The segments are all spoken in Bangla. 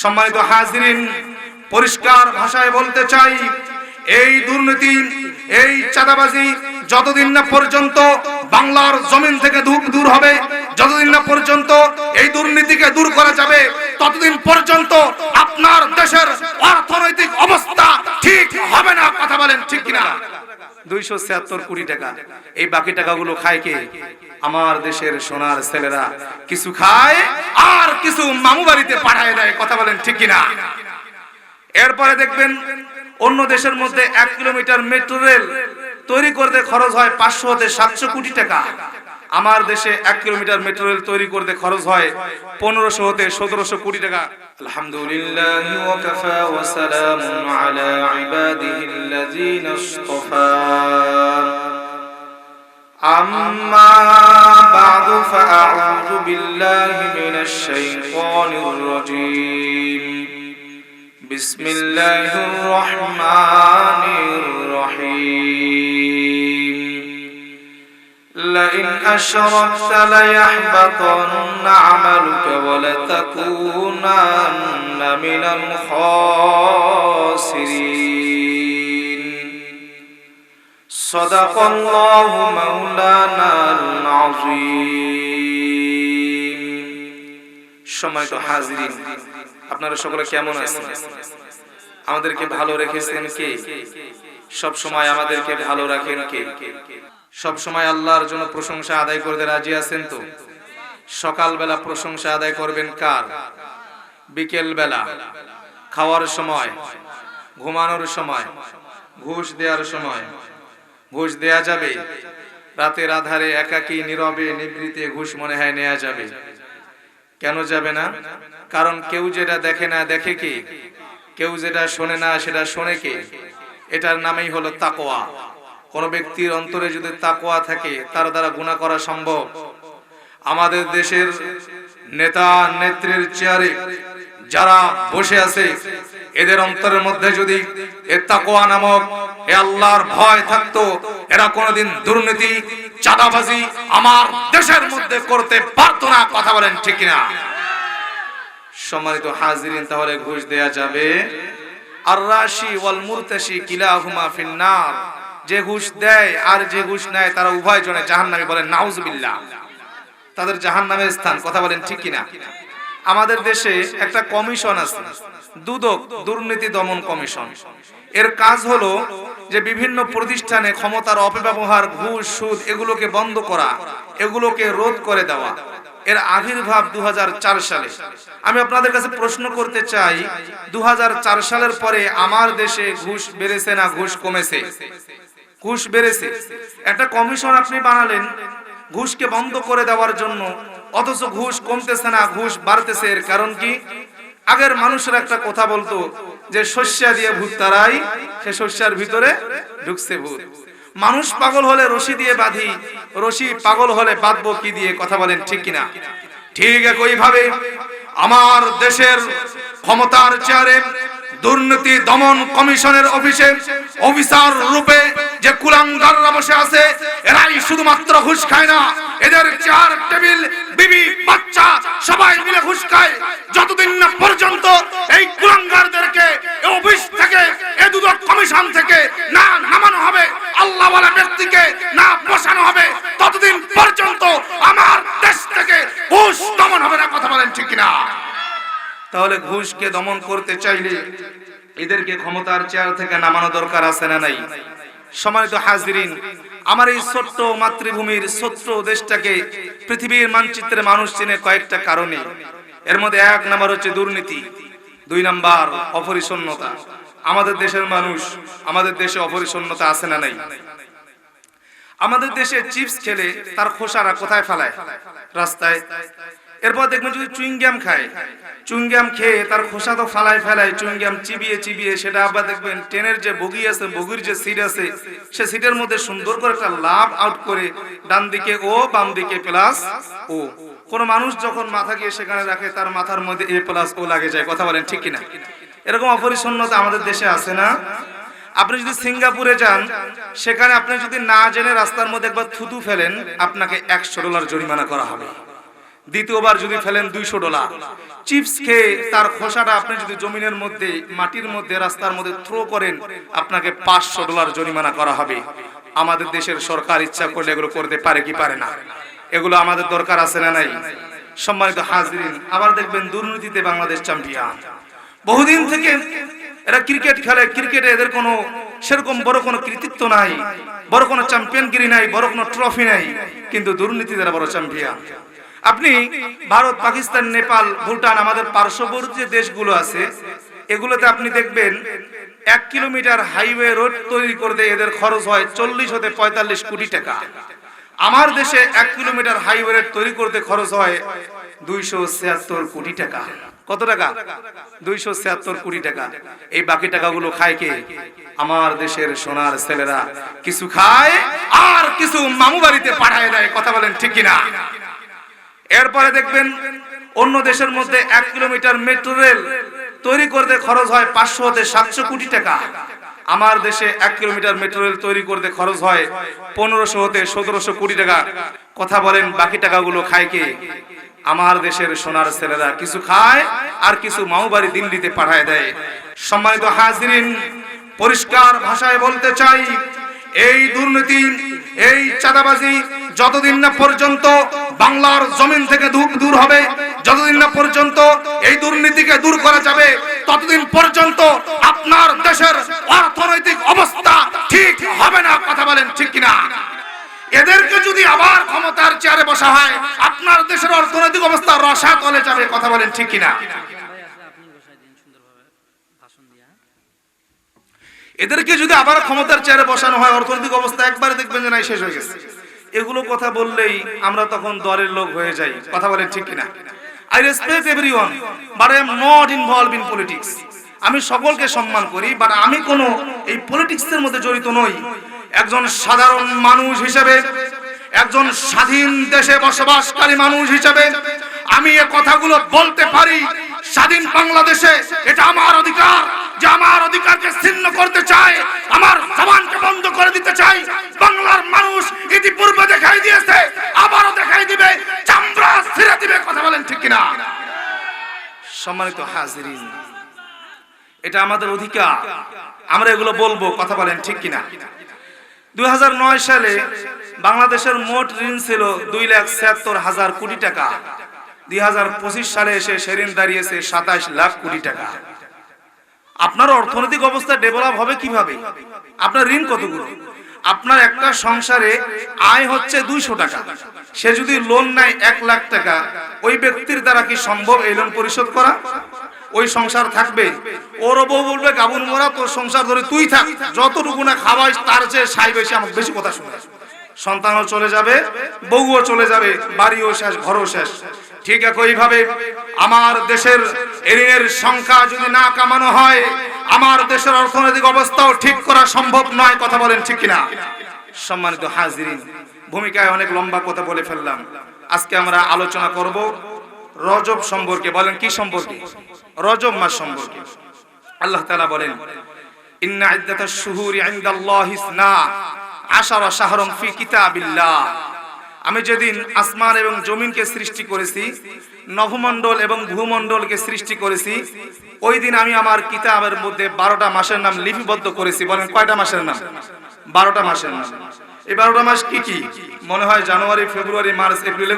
সম্মানিত হাজিরিন, পরিষ্কার ভাষায় বলতে চাই, এই দুর্নীতি, এই চাঁদাবাজি যতদিন না পর্যন্ত বাংলার জমিন থেকে দূর হবে, যতদিন না পর্যন্ত এই দুর্নীতিকে দূর করা যাবে, ততদিন পর্যন্ত আপনার দেশের অর্থনৈতিক অবস্থা ঠিক হবে না। কথা বলেন ঠিক কিনা? 276 কোটি টাকা, এই বাকি টাকাগুলো খায় কে? আমার দেশের সোনার ছেলেরা কিছু খায় আর কিছু মামু বাড়িতে পাঠায় দেয়। কথা বলেন ঠিক কিনা? এরপরে দেখবেন অন্য দেশের মধ্যে 1 কিলোমিটার মেট্রো রেল তৈরি করতে খরচ হয় 500 থেকে 700 কোটি টাকা। আমার দেশে 1 কিলোমিটার মেট্রো রেল তৈরি করতে খরচ হয় 1500 থেকে 1700 কোটি টাকা। আলহামদুলিল্লাহি ওয়া কাফা ওয়া সালামুন আলা ইবাদিহিল্লাযিনা ইসতাফা। আম্মা বা'দু ফাআউযু বিল্লাহি মিনাশ শাইতানির রাজীম। বিসমিল্লাহির রহমানির রহিম। লাইন আশরাকতা লায়াহবাতান্না আমালুকা ওয়া লাতাকুনান্না মিনাল খাসিরিন। সাদাকাল্লাহু মাওলানাল আযীম। সম্মানিত হাজিরিন, আপনারা সকলে কেমন আছেন? আমাদেরকে ভালো রেখেছেন কে? সব সময় আমাদেরকে ভালো রাখেন কে? সব সময় আল্লাহর জন্য প্রশংসা আদায় করতে রাজি আছেন তো? সকালবেলা প্রশংসা আদায় করবেন কার? বিকেল বেলা, খাওয়ার সময়, ঘুমানোর সময়, ঘুষ দেওয়ার সময়। ঘুষ দেয়া যাবে? রাতের আধারে একাকী নীরবে নিভৃতে ঘুষ মনে হয় নেওয়া যাবে? কেন যাবে না? কারণ কেউ যেটা দেখে না দেখে কে? কেউ যেটা শোনে না সেটা শোনে কে? এটার নামই হলো তাকওয়া। কোন ব্যক্তির অন্তরে যদি তাকওয়া থাকে তার দ্বারা গুনাহ করা সম্ভব। আমাদের দেশের নেতা নেত্রীর চেয়ারে যারা বসে আছে, এদের অন্তরের মধ্যে যদি এ তাকওয়া নামক এ আল্লাহর ভয় থাকতো, এরা কোনোদিন দুর্নীতি, চাঁদাবাজি আমার দেশের মধ্যে করতে পারতো না। কথা বলেন ঠিক কিনা? সম্মানিত হাজিরিন, তাহলে ঘুষ দেয়া যাবে? আর রাশি ওয়াল মুরতাশি কিলাহুমা ফিন্নার। যে ঘুষ দেয় আর যে ঘুষ নেয় তারা উভয় জনে জাহান্নামী। বলেন নাউজুবিল্লাহ। তাদের জাহান্নামের স্থান। কথা বলেন ঠিক কিনা? আমাদের দেশে একটা কমিশন আছে, দুদক, দুর্নীতি দমন কমিশন। এর কাজ হলো যে বিভিন্ন প্রতিষ্ঠানে ক্ষমতার অপব্যবহার, ঘুষ, সুদ এগুলোকে বন্ধ করা, এগুলোকে রোধ করে দেওয়া। এর আবির্ভাব 2004 সালে। আমি আপনাদের কাছে প্রশ্ন করতে চাই, 2004 সালের পরে আমার দেশে ঘুষ বেড়েছে না ঘুষ কমেছে? ঘুষ বেড়েছে। একটা কমিশন আপনি বানালেন ঘুষকে বন্ধ করে দেওয়ার জন্য, অথচ ঘুষ কমতেছে না, ঘুষ বাড়তেছে। এর কারণ কি? আগের মানুষের একটা কথা বলতো যে শস্যা দিয়ে ভূত তাড়াই, সে শস্যার ভিতরে ঢুকছে ভূত। মানুষ পাগল হলে রশি দিয়ে বাঁধি, রশি পাগল হলে বাঁধবো কি দিয়ে? কথা বলেন ঠিক কিনা? ঠিক একইভাবে আমার দেশের ক্ষমতার চেয়ারে দুর্নীতি দমন কমিশনের অফিসে অফিসার রূপে যে কুলাঙ্গাররা বসে আছে, এরাই শুধুমাত্র ঘুষ খায় না, এদের চেয়ার টেবিল বিবি বাচ্চা সবাই মিলে ঘুষ খায়। যতদিন না পর্যন্ত এই কুলাঙ্গারদেরকে এই অফিস থেকে, এই দুদক কমিশন থেকে না নামানো হবে, আল্লাহ ওয়ালা ব্যক্তিকে না বসানো হবে, ততদিন পর্যন্ত আমার দেশ থেকে ঘুষ দমন হবে না। কথা বলেন ঠিক কিনা? তাহলে ঘুষকে দমন করতে চাইলে এদেরকে ক্ষমতার চেয়ার থেকে নামানো দরকার আছে না নাই? সম্মানিত হাজিরিন, আমার এই ছোট্ট মাতৃভূমির ছোট্ট দেশটাকে পৃথিবীর মানচিত্রে মানুষ চেনে কয়েকটা কারণে। এর মধ্যে 1 নাম্বার হচ্ছে দুর্নীতি, 2 নাম্বার অপরিচ্ছন্নতা। আমাদের দেশের মানুষ, আমাদের দেশে অপরিচ্ছন্নতা আছে না নাই? আমাদের দেশে চিপস খেলে তার খোসারা কোথায় ফেলায়? রাস্তায়। এরপর দেখবেন যদি চুইংগাম খায়, চুইংগাম খেয়ে তার খোসা তো ফেলায়, চুইংগাম চিবিয়ে চিবিয়ে সেটা আবার দেখবেন ট্রেনের যে বগি আছে, বগির যে সিট আছে, সে সিটের মধ্যে সুন্দর করে একটা লাভ আউট করে ডান দিকে ও, বাম দিকে প্লাস ও। কোন মানুষ যখন মাথা গিয়ে সেখানে রাখে, তার মাথার মধ্যে এ প্লাস ও লাগে যায়। কথা বলেন ঠিক কিনা? এরকম অপরিচ্ছন্নতা আমাদের দেশে আছে না? আপনি যদি সিঙ্গাপুরে যান, সেখানে আপনি যদি না জেনে রাস্তার মধ্যে একবার থুতু ফেলেন, আপনাকে $100 জরিমানা করা হবে। দ্বিতীয়বার যদি ফেলেন $200। চিপস খেয়ে তার খোসাটা আপনি যদি জমিনের মধ্যে, মাটির মধ্যে, রাস্তার মধ্যে থ্রো করেন, আপনাকে $500 জরিমানা করা হবে। আমাদের দেশের সরকার ইচ্ছা করলে এগুলো করতে পারে কি পারে না? এগুলো আমাদের দরকার আছে না নাই? সম্মানিত হাজিরিন, আবার দেখবেন দুর্নীতিতে বাংলাদেশ চ্যাম্পিয়ন। বহুদিন থেকে এরা ক্রিকেট খেলে, ক্রিকেটে এদের কোনো সেরকম বড় কোনো কৃতিত্ব নাই, বড় কোনো চ্যাম্পিয়নগিরি নাই, বড় কোনো ট্রফি নাই, কিন্তু দুর্নীতিতে এরা বড় চ্যাম্পিয়ন। আপনি ভারত, পাকিস্তান, নেপাল, ভুটান, আমাদের পার্শ্ববর্তী যে দেশগুলো আছে, এগুলোতে আপনি দেখবেন 1 কিলোমিটার হাইওয়ে রোড তৈরি করতে এদের খরচ হয় 40 থেকে 45 কোটি টাকা। আমার দেশে 1 কিলোমিটার হাইওয়ে রোড তৈরি করতে খরচ হয় 276 কোটি টাকা। কত টাকা? 276 কোটি টাকা। এই বাকি টাকাগুলো খায় কে? আমার দেশের সোনার ছেলেরা কিছু খায় আর কিছু মামু বাড়িতে পাঠায় দেয়। কথা বলেন ঠিক কিনা? এরপরে দেখবেন অন্য দেশের মধ্যে 1 কিলোমিটার মেট্রো রেল তৈরি করতে খরচ হয় 500 থেকে 700 কোটি টাকা। আমার দেশে 1 কিলোমিটার মেট্রো রেল তৈরি করতে খরচ হয় 1500 থেকে 1700 কোটি টাকা। কথা বলেন বাকি টাকাগুলো খায় কে? আমার দেশের সোনার ছেলেরা কিছু খায় আর কিছু মামুবাড়ি দিল্লিতে পাঠায় দেয়। সম্মানিত হাজিরিন, পরিষ্কার ভাষায় বলতে চাই, এই দুর্নীতি, এই চাঁদাবাজি যতদিন না পর্যন্ত বাংলার জমিন থেকে দূর হবে, যতদিন না পর্যন্ত এই দুর্নীতিকে দূর করা যাবে, ততদিন পর্যন্ত আপনার দেশের অর্থনৈতিক অবস্থা ঠিক হবে না। কথা বলেন ঠিক কিনা? এদেরকে যদি আবার ক্ষমতার চেয়ারে বসা হয়, আপনার দেশের অর্থনৈতিক অবস্থা রসাতলে যাবে। কথা বলেন ঠিক কিনা? এদেরকে যদি আবার ক্ষমতার চেয়ারে বসানো হয়, অর্থনৈতিক অবস্থা একবারে দেখবেন যে নাই, শেষ হয়ে গেছে। এগুলো কথা বললেই আমরা তখন দলের লোক হয়ে যাই। কথা বলেন ঠিক কিনা? I respect everyone, but I am not involved in politics. আমি সকলকে সম্মান করি, বাট আমি কোনো এই পলিটিক্সের মধ্যে জড়িত নই। একজন সাধারণ মানুষ হিসেবে, একজন স্বাধীন দেশে বসবাসকারী মানুষ হিসেবে আমি এই কথাগুলো বলতে পারি। স্বাধীন বাংলাদেশে এটা আমার অধিকার যে আমার অধিকারকে ছিন্ন করতে চায়, আমার জবানকে বন্ধ করে দিতে চাই। বাংলার মানুষ ইতিপূর্বে দেখাই দিয়েছে, আবারও দেখাই দিবে, চামড়া ছিঁড়ে দিবে। কথা বলেন ঠিক কিনা? সম্মানিত হাজিরিন, এটা আমাদের অধিকার, আমরা এগুলো বলবো। কথা বলেন ঠিক কিনা? 2009 সালে বাংলাদেশের মোট ঋণ ছিল 2,76,000 কোটি টাকা। 2025 সালে এসে সেদিন দাঁড়িয়েছে 27 লাখ কোটি টাকা। আপনার অর্থনৈতিক অবস্থা ডেভেলপ হবে কিভাবে? আপনার ঋণ কতগুলো? আপনার একটা সংসারে আয় হচ্ছে 200 টাকা, সে যদি লোন নেয় 1 লাখ টাকা, ওই ব্যক্তির দ্বারা কি সম্ভব এই লোন পরিশোধ করা? ওই সংসার থাকবে? ওর বউ বলবে, গাবুন মোরা, তোর সংসার ধরে তুই থাক, যতটুকু না খাওয়াইস তার চেয়ে সাই বেশি, আমাকে বেশি কথা শুনে। সন্তানও চলে যাবে, বউও চলে যাবে, বাড়িও শেষ, ঘরও শেষ। ঠিক একইভাবে আমার দেশের ঋণের সংখ্যা যদি না কমানো হয়, আমার দেশের অর্থনৈতিক অবস্থাও ঠিক করা সম্ভব নয়। কথা বলেন ঠিক কিনা? সম্মানিত হাজিরিন, ভূমিকায় অনেক লম্বা কথা বলে ফেললাম। আজকে আমরা আলোচনা করব রজব সম্পর্কে। বলেন কি সম্পর্কে? রজব মাস সম্পর্কে। আল্লাহ তাআলা বলেন, ইন্না ইদ্দাতাশ শুহুরি ইনদাল্লাহি 12 শাহরান ফি কিতাবিল্লাহ। আমি যেদিন আসমান এবং জমিনকে সৃষ্টি করেছি, নভমণ্ডল এবং ভূমণ্ডলকে সৃষ্টি করেছি, ওই দিন আমি আমার কিতাবের মধ্যে 12টা মাসের নাম লিপিবদ্ধ করেছি। বলেন কয়টা মাসের নাম? 12টা মাসের নাম। এই 12টা মাস কি কি? মনে হয় জানুয়ারি, ফেব্রুয়ারি, মার্চ, এপ্রিল,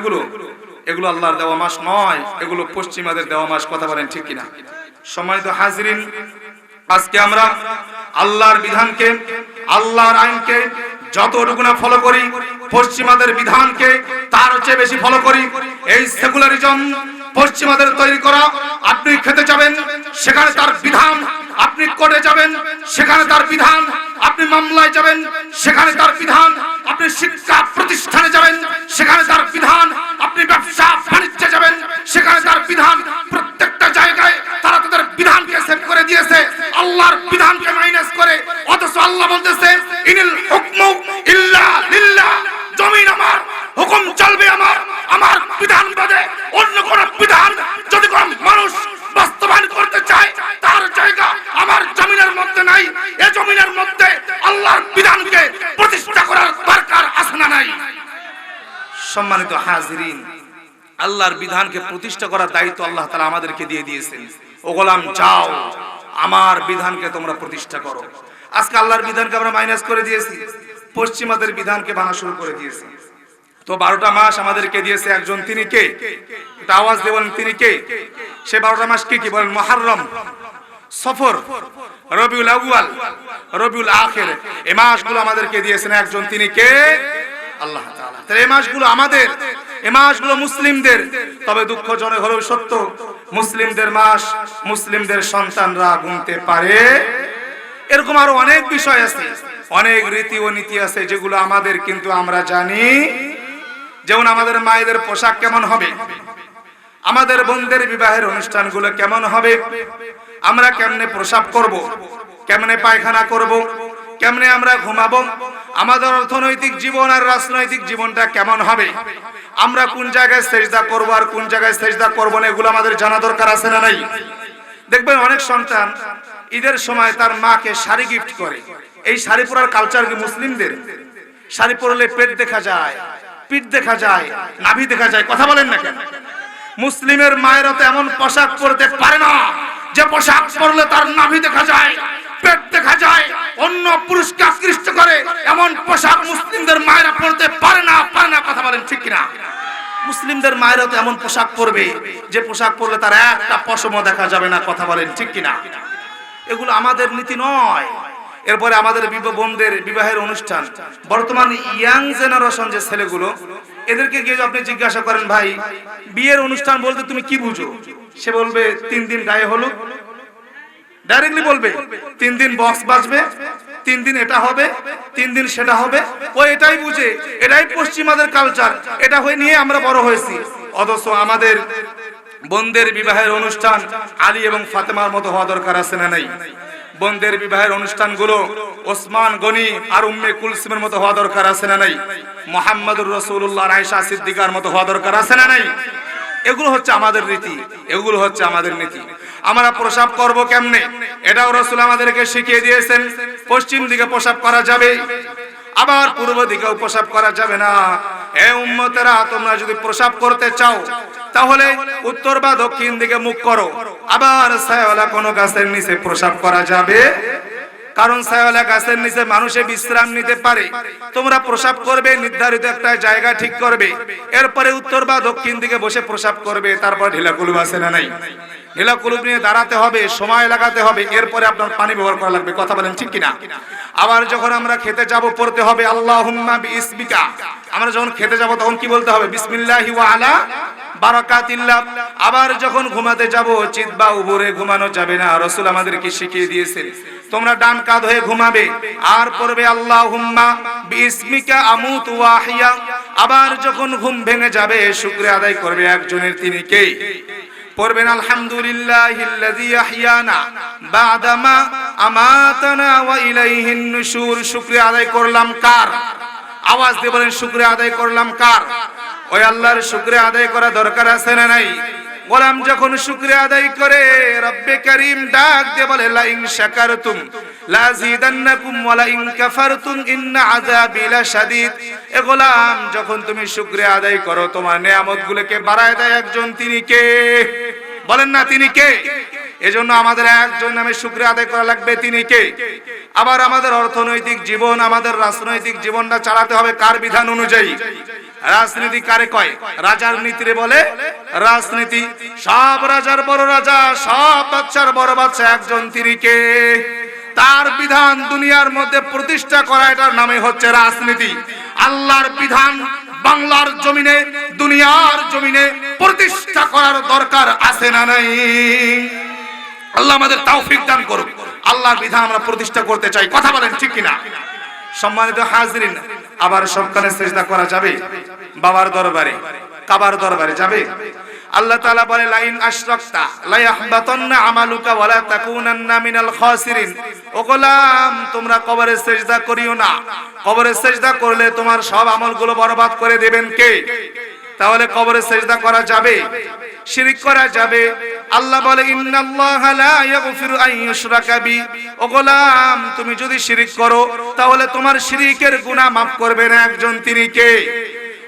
এগুলো আল্লাহর দেওয়া মাস নয়, এগুলো পশ্চিমাদের দেওয়া মাস। কথা বলেন ঠিক কিনা? সম্মানিত হাজিরিন, আজকে আমরা আল্লাহর বিধানকে, আল্লাহর আইনকে যতটুকু না ফলো করি, পশ্চিমাদের বিধানকে তার চেয়ে বেশি ফলো করি। এই সেকুলারিজম পশ্চিমাদের তৈরি করা। আপনি খেতে যাবেন, সেখানে তার বিধান। আপনি কোর্টে যাবেন, সেখানে তার বিধান। আপনি মামলায় যাবেন, সেখানে তার বিধান। আপনি শিক্ষা প্রতিষ্ঠানে যাবেন, সেখানে তার বিধান। আপনি ব্যবসা বাণিজ্যে যাবেন, সেখানে তার বিধান। প্রত্যেকটা জায়গায় তারা তাদের বিধানকে সেট করে দিয়েছে, আল্লাহর বিধানকে মাইনাস করে। অথচ আল্লাহ বলতেছে, ইনিল হুকমু ইল্লা লিল্লাহ। জমিন আমার, হুকুম চলবে আমার, আমার বিধান বাদে অন্য কোন বিধান যদি কোন মানুষ বাস্তবায়ন করতে চায়, তার জায়গা আমার জমিনের মধ্যে নাই। এই জমিনের মধ্যে আল্লাহর বিধানকে প্রতিষ্ঠা করার দরকার আছে না নাই? সম্মানিত হাজিরিন, আল্লাহর বিধানকে প্রতিষ্ঠা করার দায়িত্ব আল্লাহ তাআলা আমাদেরকে দিয়ে দিয়েছেন। ও গোলাম যাও, আমার বিধানকে তোমরা প্রতিষ্ঠা করো। আজকে আল্লাহর বিধানকে আমরা মাইনাস করে দিয়েছি, পশ্চিমাদের বিধানকে বানা শুরু করে দিয়েছি। তো 12টা মাস আমাদেরকে দিয়েছে একজন, তিনি কে? এটা আওয়াজ দিয়ে বলেন তিনি কে? সে 12টা মাস কি কি বলেন? মুহররম, সফর, রবিউল আউয়াল, রবিউল আখির, এই মাসগুলো আমাদেরকে দিয়েছেন একজন, তিনি কে? আল্লাহ তাআলা। তাই এই মাসগুলো আমাদের, এই মাসগুলো মুসলিমদের। তবে দুঃখজনক হলেও সত্য, মুসলিমদের মাস মুসলিমদের সন্তানরা গুনতে পারে। এরকম আরো অনেক বিষয় আছে, অনেক রীতি ও নীতি আছে যেগুলো আমাদের, কিন্তু আমরা জানি। যেমন আমাদের মায়েদের পোশাক কেমন হবে, আমাদের বোনদের বিবাহের অনুষ্ঠানগুলো কেমন হবে, আমরা কেমনে প্রসাব করব, কেমনে পায়খানা করব, কেমনে আমরা ঘুমাবো, আমাদের অর্থনৈতিক জীবন আর রাজনৈতিক জীবনটা কেমন হবে, আমরা কোন জায়গায় সেজদা করব আর কোন জায়গায় সেজদা করব না, এগুলো আমাদের জানা দরকার আছে না নাই? দেখবেন অনেক সন্তান ঈদের সময় তার মাকে শাড়ি গিফট করে। এই শাড়ি পরার কালচার কি মুসলিমদের? শাড়ি পরলে পেট দেখা যায়, পিঠ দেখা যায়, নাভি দেখা যায়, কথা বলেন না কেন? মুসলিমের মায়েরা তো এমন পোশাক পরতে পারে না যে পোশাক পরলে তার নাভি দেখা যায়, পেট দেখা যায়, অন্য পুরুষকে আকৃষ্ট করে, এমন পোশাক মুসলিমদের মায়েরা পরতে পারে না, পারে না, কথা বলেন ঠিক কিনা? মুসলিমদের মায়েরা তো এমন পোশাক পরবে যে পোশাক পরলে তার একটা পশমও দেখা যাবে না, কথা বলেন ঠিক কিনা? এগুলো আমাদের নীতি নয়। এরপরে আমাদের বোনদের বিবাহের অনুষ্ঠান, বর্তমান ইয়াং জেনারেশন যে ছেলেগুলো, এদেরকে গিয়ে আপনি জিজ্ঞাসা করেন, ভাই বিয়ের অনুষ্ঠান বলতে তুমি কি বুঝো? সে বলবে 3 দিন গায়ে হলুদ, ডাইরেক্টলি বলবে 3 দিন বক্স বাজবে, 3 দিন এটা হবে, 3 দিন সেটা হবে। ও এটাই বুঝে, এটাই পশ্চিমাদের কালচার, এটা হয়ে নিয়ে আমরা বড় হয়েছি। অথচ আমাদের বোনদের বিবাহের অনুষ্ঠান আলী এবং ফাতেমার মতো হওয়া দরকার আছে না নাই? বোনদের বিবাহের অনুষ্ঠানগুলো ওসমান গনি আর উম্মে কুলসুমের মতো হওয়া দরকার আছে না নাই? মুহাম্মদুর রাসূলুল্লাহ আয়েশা সিদ্দিকার মতো হওয়া দরকার আছে না নাই? এগুলো হচ্ছে আমাদের রীতি, এগুলো হচ্ছে আমাদের নীতি। আমরা প্রসাব করব কেমনে, এটাও রাসূল আমাদেরকে শিখিয়ে দিয়েছেন। পশ্চিম দিকে প্রসাব করা যাবে, আবার পূর্ব দিকেও প্রসাব করা যাবে না। হে উম্মতেরা, তোমরা যদি প্রসাব করতে চাও তাহলে উত্তর বা দক্ষিণ দিকে মুখ করো। আবার ছায়াওয়ালা কোনো গাছের নিচে প্রসাব করা যাবে, কারণ ছায়াওয়ালা গাছের নিচে মানুষে বিশ্রাম নিতে পারে। তোমরা প্রসাব করবে নির্ধারিত একটা জায়গা ঠিক করবে, এরপরে উত্তর বা দক্ষিণ দিকে বসে প্রসাব করবে। তারপর ঢিলা কুলুপ আছে না নাই? ঢিলা কুলুপ নিয়ে দাঁড়াতে হবে, সময় লাগাতে হবে, এরপরে আপনার পানি ব্যবহার করা লাগবে, কথা বলেন ঠিক কিনা? আবার যখন আমরা খেতে যাব পড়তে হবে আল্লাহুম্মা বিইসমিকা। আমরা যখন খেতে যাব তখন কি বলতে হবে? বিসমিল্লাহি ওয়া আলা বারাকাতিল্লাহ। আবার যখন ঘুমাতে যাব চিৎ বা উবুরে ঘুমানো যাবে না, রাসূল আমাদেরকে শিখিয়ে দিয়েছেন তোমরা ডান কাঁধ হয়ে ঘুমাবে আর পড়বে আল্লাহুম্মা বিইসমিকা আমুতু ওয়া আহইয়া। আবার যখন ঘুম ভেঙে যাবে শুকরিয়া আদায় করবে একজনের, তিনি কে? পড়বেন আলহামদুলিল্লাহিল্লাযী আহইয়ানা বা'দামা আমাতানা ওয়া ইলাইহিন নুশুর। শুকরিয়া আদায় করলাম কার? আওয়াজ দিয়ে বলেন শুকরিয়া আদায় করলাম কার? ওই আল্লাহর শুকরিয়া আদায় করা দরকার আছে না নাই? গোলাম যখন শুকরিয়া আদায় করে রব্বে কারীম ডাক দিয়ে বলে লা ইন শাকারতুম লাযিদান্নাকুম ওয়া লা ইন কাফারতুম ইন্না আযাবি লাশাদীদ। এ গোলাম যখন তুমি শুকরিয়া আদায় করো তোমার নেয়ামতগুলোকে বাড়ায় দেয় একজন, তিনি কে? বলেন না তিনি কে? এজন্য আমাদের একজন নামে শুকরিয়া আদায় করা লাগবে, তিনি কে? আবার আমাদের অর্থনৈতিক জীবন, আমাদের রাজনৈতিক জীবনটা চালাতে হবে কার বিধান অনুযায়ী? রাজনীতি কারে কয়? রাজার নীতিরে বলে রাজনীতি। সব রাজার বড় রাজা, সব বাদশার বড় বাদশা একজন, তিনি কে? তার বিধান দুনিয়ার মধ্যে প্রতিষ্ঠা করা, এটার নামে হচ্ছে রাজনীতি। আল্লাহর বিধান বাংলার জমিনে, দুনিয়ার জমিনে প্রতিষ্ঠা করার দরকার আছে না নাই? আল্লাহ আমাদের তৌফিক দান করুন। আল্লাহর বিধান আমরা প্রতিষ্ঠা করতে চাই, কথা বলেন ঠিক কিনা? সম্মানিত হাজিরিন, আবার সবখানে সিজদা করা যাবে? বাবার দরবারে, কাবার দরবারে যাবে? আল্লাহ তাআলা বলে লা ইন আশরাকতা লা ইয়াহবাতান্না আমালুকা ওয়া লা তাকুনান্না মিনাল খাসিরিন। ও গোলাম তোমরা কবরে সিজদা করিও না, কবরে সিজদা করলে তোমার সব আমলগুলো বরবাদ করে দেবেন কে? তাহলে কবরে সিজদা করা যাবে? শিরক করা যাবে? আল্লাহ বলে ইন্নাল্লাহা লা ইয়াগফিরু আন ইউশরাকা বি। ও গোলাম তুমি যদি শিরক করো তাহলে তোমার শিরকের গুনাহ maaf করবে না একজন, তিনি কে?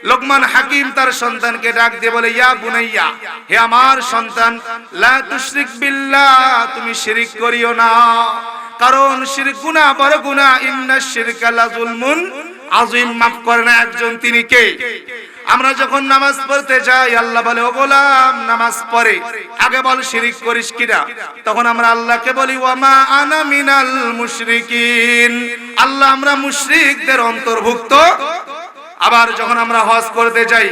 লোকমান হাকিম তার সন্তানকে ডাক দিয়ে বলে, ইয়া বুনাইয়া, হে আমার সন্তান, লা তুশরিক বিল্লাহ, তুমি শিরক করিও না, কারণ শিরক গুনাহ, বড় গুনাহ। ইন্নাশ শিরকা লাযুলমুন আযীম, মাফ করে না একজন, তিনি কে? আমরা যখন নামাজ পড়তে যাই, আল্লাহ বলে, ও গোলাম নামাজ পড়ে আগে বল শিরক করিস কিনা। তখন আমরা আল্লাহকে বলি, ওয়ামা আনা মিনাল মুশরিকিন, আল্লাহ আমরা মুশরিকদের অন্তর্ভুক্ত। আবার যখন আমরা হজ করতে যাই,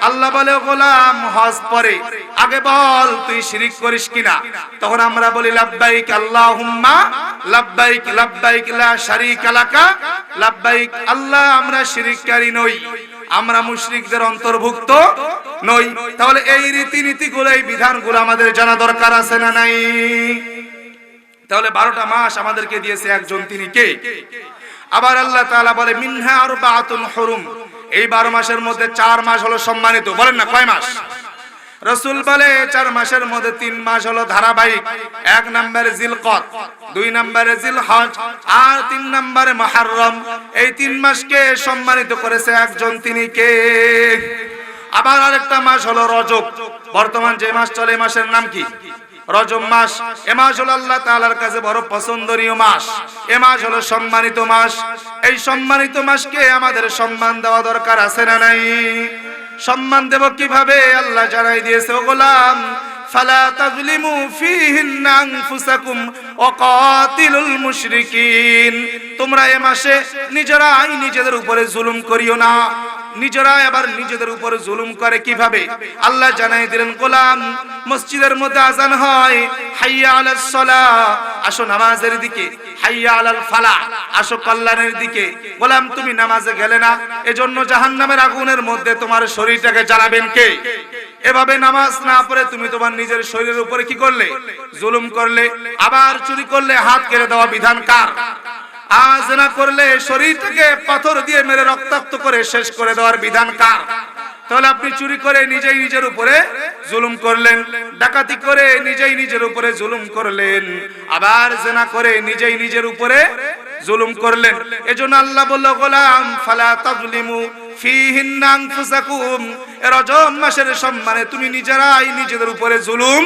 আল্লাহ বলে, ও গোলাম হজ পড়ে আগে বল তুই শিরক করিস কিনা। তখন আমরা বলি, লাব্বাইক আল্লাহুম্মা লাব্বাইক, লাব্বাইক লা শারীকা লাকা লাব্বাইক, আল্লাহ আমরা শিরককারী নই, আমরা মুশরিকদের অন্তর্ভুক্ত নই। তাহলে এই রীতিনীতিগুলো, এই বিধানগুলো আমাদের জানা দরকার আছে না নাই? তাহলে 12টা মাস আমাদেরকে দিয়েছে একজন, তিনি কে? আবার আল্লাহ তাআলা বলে, মিনহা আরবাআতুন হুরুম, এই 12 মাসের মধ্যে 4 মাস হলো সম্মানিত। বলেন না কয় মাস? রাসূল বলে 4 মাসের মধ্যে 3 মাস হলো ধারাবাহিক। 1 নম্বরে জিলকদ, 2 নম্বরে জিলহজ, আর 3 নম্বরে মুহররম। এই 3 মাসকে সম্মানিত করেছে একজন, তিনি কে? আবার আরেকটা মাস হলো রজব। বর্তমান যে মাস চলে, এই মাসের নাম কি? রজব মাস। এ মাস হলো আল্লাহ তাআলার কাছে বড় পছন্দনীয় মাস, এ মাস হলো সম্মানিত মাস। এই সম্মানিত মাসকে আমাদের সম্মান দেওয়া দরকার আছে না নাই? সম্মান দেব কিভাবে? আল্লাহ জানাই দিয়েছে, ও গোলাম, ফালা তাযলিমু ফীহিন্না আনফুসাকুম ওয়া কাতিলুল মুশরিকিন, তোমরা এ মাসে নিজেরাই নিজেদের উপরে জুলুম করিও না। নিজেরা আবার নিজেদের উপরে জুলুম করে কিভাবে? আল্লাহ জানাই দিলেন, গোলাম মসজিদের মধ্যে আযান হয়, হাইয়া আলাস সালাহ, আসো নামাজের দিকে, হাইয়া আলাল ফালাহ, আসো কল্যাণের দিকে। গোলাম তুমি নামাজে গেলে না, এজন্য জাহান্নামের আগুনের মধ্যে তোমার শরীরটাকে জ্বালাবেন কে? এভাবে নামাজ না পড়ে তুমি তোমার নিজের শরীরের উপরে কি করলে? জুলুম করলে। আবার চুরি করলে হাত কেটে দেওয়া বিধান কার? আযনা করলে শরীরটাকে পাথর দিয়ে মেরে রক্তাক্ত করে শেষ করে দেওয়ার বিধান কার? তাহলে আপনি চুরি করে নিজেই নিজের উপরে জুলুম করলেন, ডাকাতি করে নিজেই নিজের উপরে জুলুম করলেন, আবার জিনা করে নিজেই নিজের উপরে জুলুম করলেন। এজন্য আল্লাহ বলল, গোলাম ফালা তাযলিমু ফীহিন্না আনফুসাকুম, রজব মাসের সম্মানে তুমি নিজেরাই নিজেদের উপরে জুলুম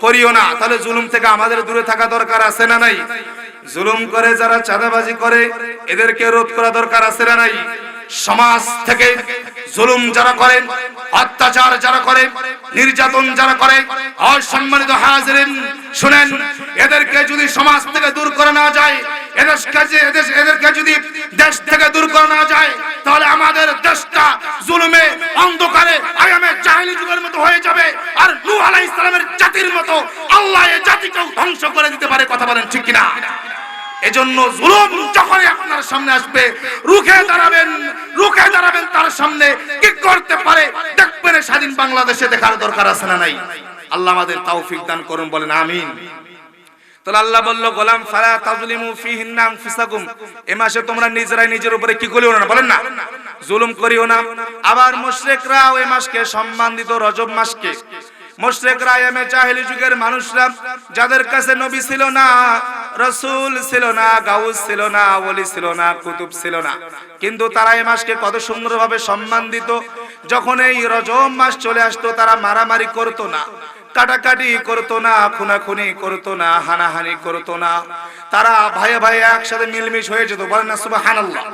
করিও না। তাহলে জুলুম থেকে আমাদের দূরে থাকা দরকার আছে না নাই? জুলুম করে যারা চাঁদাবাজি করে, এদেরকে রোধ করা দরকার আছে না নাই? সমাজ থেকে জুলুম যারা করে, অত্যাচার যারা করে, নির্যাতন যারা করে, অসম্মানিত হাজিরিন শুনেন, এদেরকে যদি সমাজ থেকে দূর করা না যায়, এদেরকে যদি দেশ থেকে দূর করা না যায়, তাহলে আমাদের দেশটা জুলুমে অন্ধকারে আয়ামে জাহেলি যুগের মতো হয়ে যাবে। আর নূহ আলাইহিস সালামের জাতির মতো আল্লাহ এই জাতিকেও ধ্বংস করে দিতে পারে। কথা বলেন ঠিক কিনা? এজন্য জুলুম যখনই আপনার সামনে আসবে, রুখে দাঁড়াবেন, রুখে দাঁড়াবেন তার সামনে। কি করতে পারে দেখবেন, স্বাধীন বাংলাদেশে দেখার দরকার আছে না নাই? আল্লাহ আমাদের তৌফিক দান করুন, বলেন আমিন। তাহলে আল্লাহ বলল, গোলাম ফালা তাযলিমু ফীহিন্না আনফুসাকুম, এই মাসে তোমরা নিজেরাই নিজের উপরে কি করিও না, বলেন না, জুলুম করিও না। আবার মুশরিকরা এই মাসকে সম্মান দিত, রজব মাসকে। মুশরিকরা আয়ামে জাহেলি যুগের মানুষরা, যাদের কাছে নবী ছিল না, রাসূল ছিল না, গাউস ছিল না, ওলি ছিল না, কুতুব ছিল না, কিন্তু তারা এই মাসকে কত সুন্দরভাবে সম্মান দিত। যখন এই রজব মাস চলে আসতো, তারা মারামারি করতো না, কাটাকাটি করতো না, খুনাখুনি করতো না, হানাহানি করতো না, তারা ভাইয়ে ভাইয়ে একসাথে মিলমিশ হয়ে যেত। বলেন না সুবহানাল্লাহ।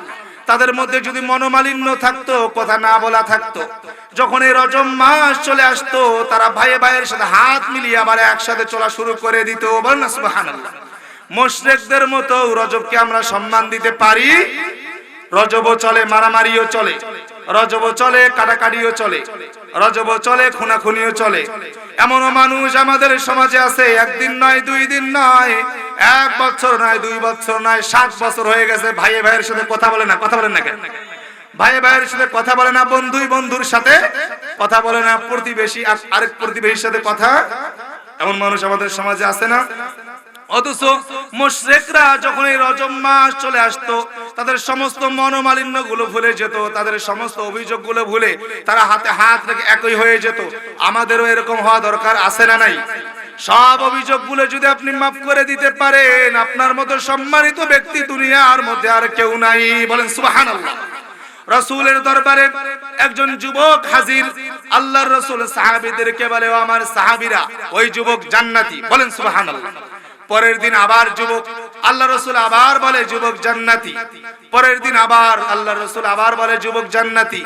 তাদের মধ্যে যদি মনোমালিন্য থাকতো, কথা না বলা থাকতো, যখন এই রজব মাস চলে আসতো, তারা ভাইয়ে ভাইয়ের সাথে হাত মিলিয়ে আবার একসাথে চলা শুরু করে দিত। বলেন না সুবহানাল্লাহ। মুশরিকদের মতো রজবকে আমরা সম্মান দিতে পারি? রজবও চলে, মারামারিও চলে, রজবও চলে, কাটাকাটিও চলে, রজবও চলে, খুনাখুনিও চলে। এমনও মানুষ আমাদের সমাজে আছে, একদিন নয়, 2 দিন নয়, 1 বছর নয়, 2 বছর নয়, 7 বছর হয়ে গেছে ভাইয়ে ভাইয়ের সাথে কথা বলে না। কথা বলেন না কেন? ভাইয়ে ভাইয়ের সাথে কথা বলে না, বন্ধুই বন্ধুর সাথে কথা বলে না, প্রতিবেশী আরেক প্রতিবেশীর সাথে কথা, এমন মানুষ আমাদের সমাজে আছে না? অথচ মুশরিকরা যখন এই রজব মাস চলে আসতো, তাদের সমস্ত মনোমালিন্য গুলো ভুলে যেত, তাদের সমস্ত অভিযোগ গুলো ভুলে তারা হাতে হাত রেখে একই হয়ে যেত। আমাদেরও এরকম হওয়া দরকার আছে না নাই? সব অভিযোগ গুলো যদি আপনি মাফ করে দিতে পারেন, আপনার মতো সম্মানিত ব্যক্তি দুনিয়ার মধ্যে আর কেউ নাই। বলেন সুবহানাল্লাহ। রাসূলের দরবারে একজন যুবক হাজির। আল্লাহর রাসূল সাহাবীদেরকে বলে, ও আমার সাহাবীরা, ওই যুবক জান্নাতি, বলেন সুবহানাল্লাহ। পরের দিন আবার যুবক, আল্লাহ রাসূল আবার বলে যুবক জান্নাতি। পরের দিন আবার আল্লাহ রাসূল আবার বলে যুবক জান্নাতি।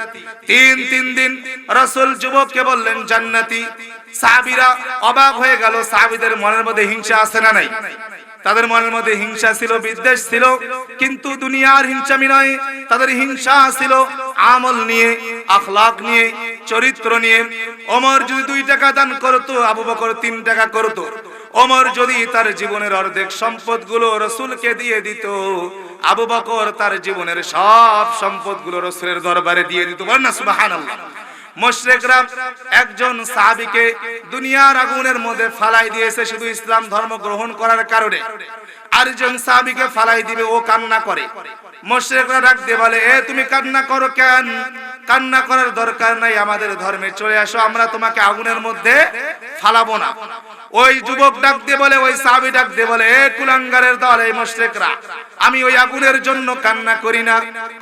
তিন দিন রাসূল যুবককে বললেন জান্নাতি। সাহাবীরা অবাক হয়ে গেল। সাহাবীদের মনের মধ্যে হিংসা আছে না নাই? তাদের মনের মধ্যে হিংসা ছিল, বিদ্বেষ ছিল, কিন্তু দুনিয়ার হিংসামি নয়। তাদের হিংসা ছিল আমল নিয়ে, আখলাক নিয়ে, চরিত্র নিয়ে। ওমর যদি 2 টাকা দান করতো, আবু বকর 3 টাকা করতো। ওমর যদি তার জীবনের অর্ধেক সম্পদগুলো রাসূলকে দিয়ে দিত, আবু বকর তার জীবনের সব সম্পদগুলো রাসূলের দরবারে দিয়ে দিত। বলেন না সুবহানাল্লাহ। মুশরিকরা একজন সাহাবীকে দুনিয়ার আগুনের মধ্যে ফালাই দিয়েছে শুধু ইসলাম ধর্ম গ্রহণ করার কারণে। আরেকজন সাহাবীকে ফালাই দিবে, ও কান্না করে। মুশরিকরা ডাক দিয়ে বলে, এ তুমি কান্না করো কেন? কান্না করার দরকার নাই, আমাদের ধর্মে চলে আসো, আমরা তোমাকে আগুনের মধ্যে ফালাবো না। ওই যুবক ডাক দিয়ে বলে, ওই সাহাবী ডাক দিয়ে বলে, এ কুলাঙ্গারের দল, এই মুশরিকরা, আমি ওই আগুনের জন্য কান্না করি না,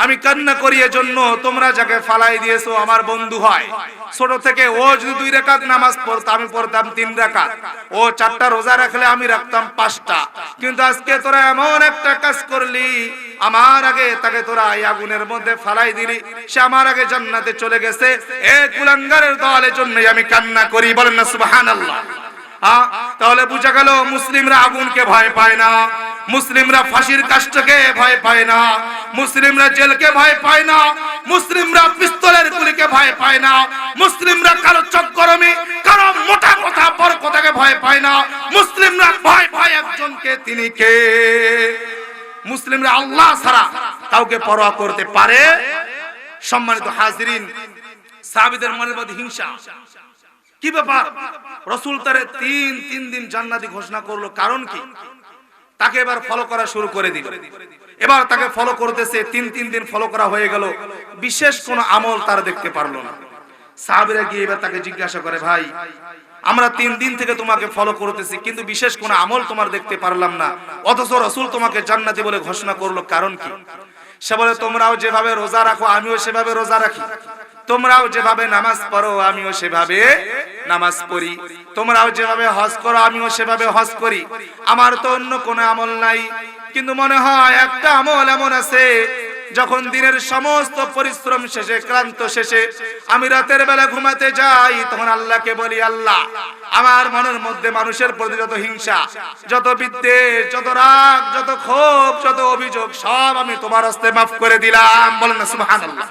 আমি কান্না করি এজন্য তোমরা যাকে ফালাই দিয়েছো আমার বন্ধু হয়। ছোট থেকে ও যদি 2 রাকাত নামাজ পড়তো, আমি পড়তাম 3 রাকাত। ও 4টা রোজা রাখলে আমি রাখতাম 5টা। কিন্তু আজকে তোরা এমন একটা কাজ করলি, আমার আগে তাকে তোরা এই আগুনের মধ্যে ফালাই দিলি, সে আমার আগে জান্নাতে চলে গেছে। এ কুলাঙ্গারের দল, এজন্যই আমি কান্না করি। বলেন না সুবহানাল্লাহ। তাহলে বুঝা গেল মুসলিমরা আগুনকে ভয় পায় না, মুসলিমরা ফাঁসির কাষ্ঠকে ভয় পায় না, মুসলিমরা জেলকে ভয় পায় না, মুসলিমরা পিস্তলের গুলিকে ভয় পায় না, মুসলিমরা কারো চক্করমি, কারো মোটা কথা বড় কথাকে ভয় পায় না। মুসলিমরা ভয় পায় একজনকে, তিনি কে? মুসলিমরা আল্লাহ ছাড়া কাউকে পরোয়া করতে পারে। সম্মানিত হাজিরিন, সাহাবীদের মনের মধ্যে হিংসা। কি ব্যাপার? রাসূল তারে 3 দিন জান্নাতি ঘোষণা করলো, কারণ কি? তাকে এবার ফলো করা শুরু করে দিল। এবার তাকে ফলো করতেছে, 3 দিন ফলো করা হয়ে গেল, বিশেষ কোনো আমল তার দেখতে পারলো না। সাহাবীরা গিয়ে এবার তাকে জিজ্ঞাসা করে, ভাই, আমরা 3 দিন থেকে তোমাকে ফলো করতেছি, কিন্তু বিশেষ কোনো আমল তোমার দেখতে পারলাম না, অথচ রাসূল তোমাকে জান্নাতি বলে ঘোষণা করলো, কারণ কি? সে বলে, তোমরাও যেভাবে রোজা রাখো আমিও সেভাবে রোজা রাখি, তোমরাও যেভাবে নামাজ পড়ো আমিও সেভাবে নামাজ পড়ি, তোমরাও যেভাবে হজ করো আমিও সেভাবে হজ করি, আমার তো অন্য কোনো আমল নাই। কিন্তু মনে হয় একটা আমল এমন আছে, যখন দিনের সমস্ত পরিশ্রম শেষে, ক্লান্ত শেষে আমি রাতের বেলা ঘুমাতে যাই, তখন আল্লাহকে বলি, আল্লাহ, আমার মনের মধ্যে মানুষের প্রতি যত হিংসা, যত বিদ্বেষ, যত রাগ, যত ক্ষোভ, যত অভিযোগ, সব আমি তোমার হস্তে মাফ করে দিলাম। বলেন না সুবহানাল্লাহ।